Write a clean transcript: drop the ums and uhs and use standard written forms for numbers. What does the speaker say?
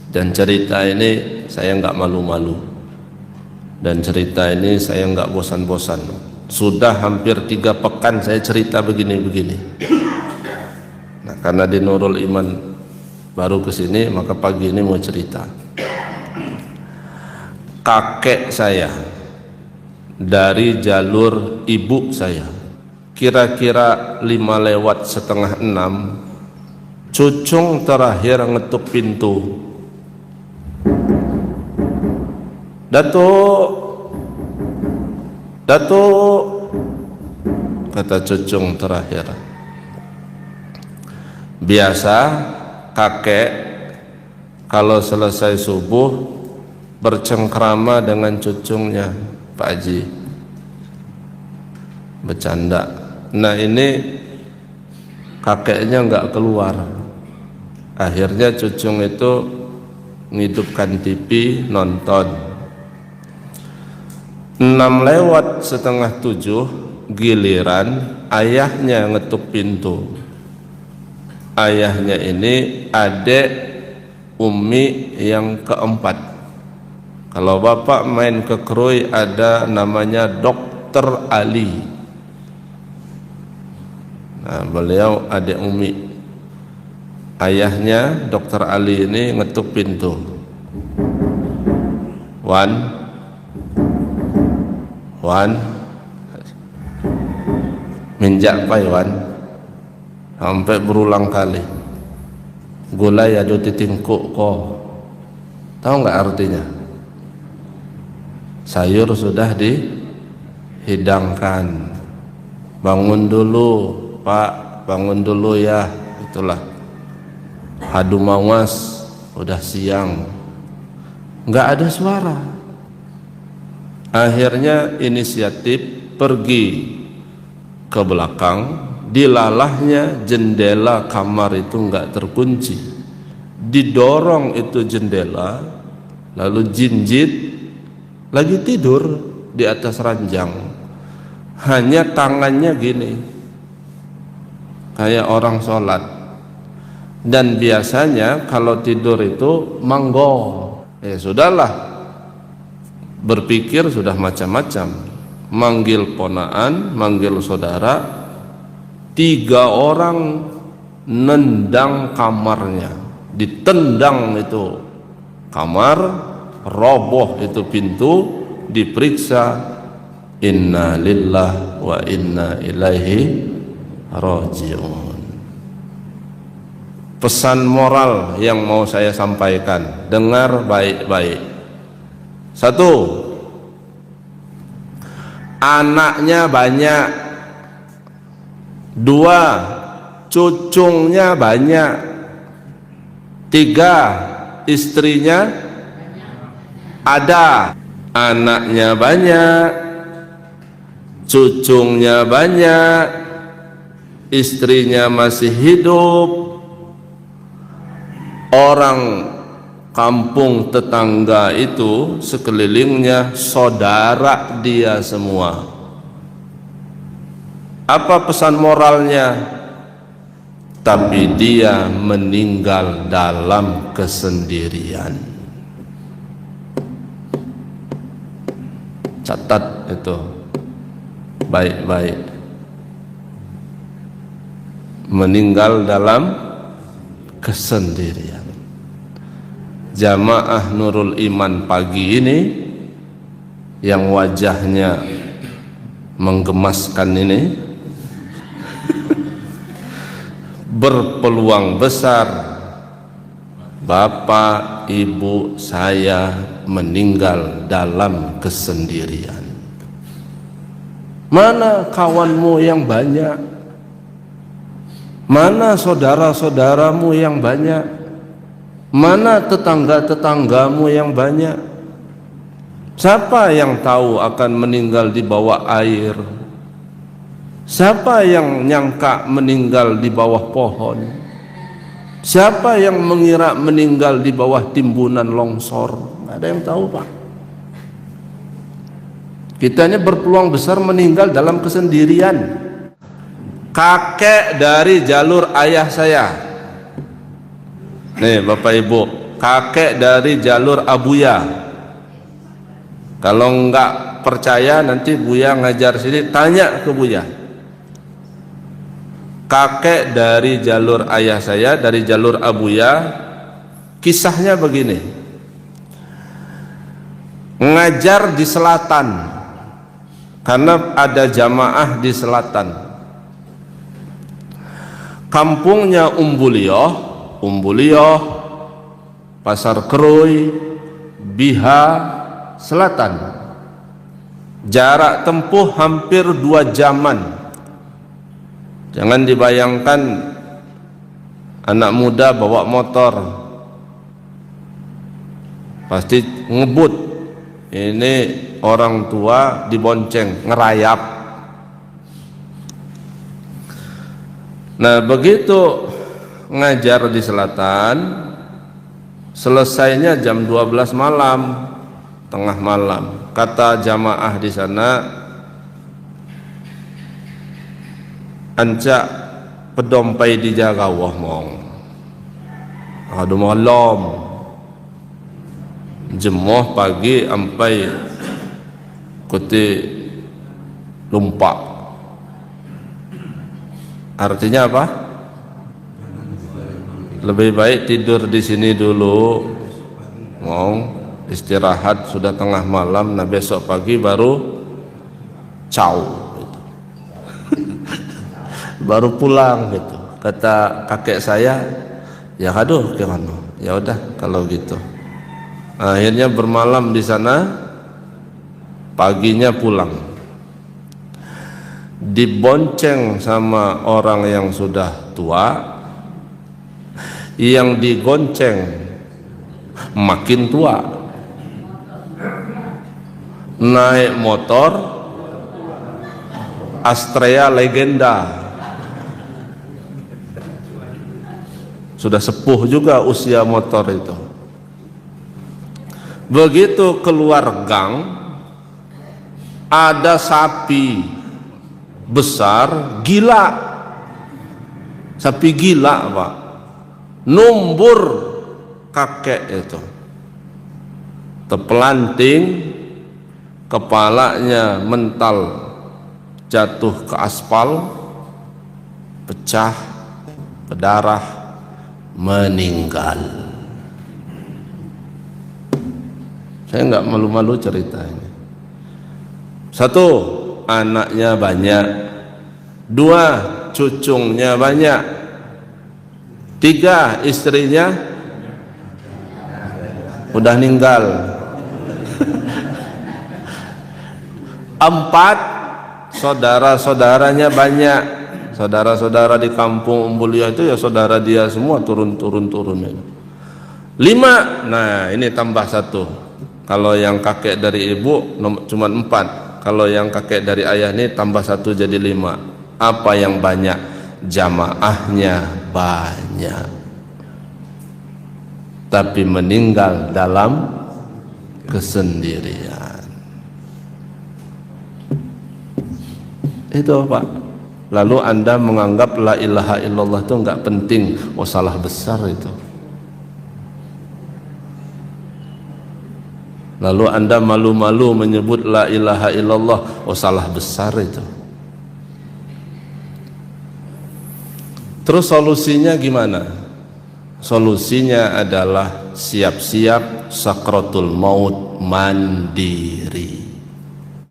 Dan cerita ini saya nggak malu-malu, dan cerita ini saya nggak bosan-bosan. Sudah hampir 3 pekan saya cerita begini-begini. Nah, karena di Nurul Iman baru kesini, maka pagi ini mau cerita. Kakek saya dari jalur ibu saya, kira-kira 5:05, cucung terakhir ngetuk pintu. Datuk, Datuk, kata cucung terakhir. Biasa kakek kalau selesai subuh bercengkrama dengan cucungnya, Pak Haji, bercanda. Nah, ini kakeknya nggak keluar. Akhirnya cucung itu ngidupkan TV, nonton. 6:07 giliran ayahnya ngetuk pintu. Ayahnya ini adik Umi yang keempat. Kalau bapak main ke Krui ada namanya Dokter Ali. Nah, beliau adik Umi. Ayahnya Dokter Ali ini ngetuk pintu. Wan, minjak pai Wan, sampai berulang kali. Gulai ado titingkuk ko, tahu nggak artinya? Sayur sudah dihidangkan. Bangun dulu Pak, bangun dulu ya. Itulah. Hadu mawas, udah siang. Nggak ada suara. Akhirnya inisiatif pergi ke belakang, dilalahnya jendela kamar itu nggak terkunci, didorong itu jendela, lalu jinjit lagi tidur di atas ranjang, hanya tangannya gini kayak orang sholat. Dan biasanya kalau tidur itu manggo. Ya sudahlah, berpikir sudah macam-macam, manggil ponaan, manggil saudara. 3 orang nendang kamarnya, ditendang itu kamar, roboh itu pintu, diperiksa. Inna lillahi wa inna ilaihi raji'un. Pesan moral yang mau saya sampaikan, dengar baik-baik. 1, anaknya banyak. 2, cucungnya banyak. 3, istrinya ada. Anaknya banyak, cucungnya banyak, istrinya masih hidup. Orang kampung tetangga itu sekelilingnya saudara dia semua. Apa pesan moralnya? Tapi dia meninggal dalam kesendirian. Catat itu baik-baik. Meninggal dalam kesendirian. Jamaah Nurul Iman pagi ini yang wajahnya menggemaskan ini berpeluang besar bapak ibu saya meninggal dalam kesendirian. Mana kawanmu yang banyak? Mana saudara-saudaramu yang banyak? Mana tetangga-tetanggamu yang banyak? Siapa yang tahu akan meninggal di bawah air? Siapa yang nyangka meninggal di bawah pohon? Siapa yang mengira meninggal di bawah timbunan longsor? Nggak ada yang tahu, Pak. Kita ini berpeluang besar meninggal dalam kesendirian. Kakek dari jalur ayah saya, nih Bapak Ibu, kakek dari jalur Abuya. Kalau enggak percaya nanti Buya ngajar sini, tanya ke Buya. Kakek dari jalur ayah saya, dari jalur Abuya, kisahnya begini. Ngajar di selatan, karena ada jamaah di selatan. Kampungnya Umbulioh, Pasar Kerui, Biha, Selatan. Jarak tempuh hampir 2 jaman. Jangan dibayangkan anak muda bawa motor, pasti ngebut. Ini orang tua dibonceng, ngerayap. Nah, begitu ngajar di selatan, selesainya jam 12 malam, tengah malam. Kata jamaah di sana, ancak pedompai dijaga wah mong. Aduh malam. Jemoh pagi sampai kuti lumpak. Artinya apa? Lebih baik tidur di sini dulu, mau istirahat, sudah tengah malam. Nah besok pagi baru caw gitu. Baru pulang gitu. Kata kakek saya, ya aduh gimana? Ya udah kalau gitu. Akhirnya bermalam di sana, paginya pulang. Dibonceng sama orang yang sudah tua, yang digonceng makin tua. Naik motor Astrea Legenda, sudah sepuh juga usia motor itu. Begitu keluar gang, ada sapi besar, gila, sapi gila Pak, numbur kakek itu, terpelanting, kepalanya mental, jatuh ke aspal, pecah, berdarah, meninggal. Saya nggak malu-malu ceritanya. 1, anaknya banyak. 2, cucungnya banyak. 3, istrinya udah ninggal. 4, saudara-saudaranya banyak. Saudara-saudara di kampung Umbulioh itu ya saudara dia semua, turun-turun. 5, nah ini tambah 1. Kalau yang kakek dari ibu cuma 4. Kalau yang kakek dari ayah ini tambah 1 jadi 5. Apa yang banyak? Jamaahnya banyak, tapi meninggal dalam kesendirian. Itu Pak. Lalu Anda menganggap la ilaha illallah itu enggak penting. Oh salah besar itu. Lalu Anda malu-malu menyebut la ilaha illallah. Oh salah besar itu. Terus solusinya gimana? Solusinya adalah siap-siap sakratul maut mandiri.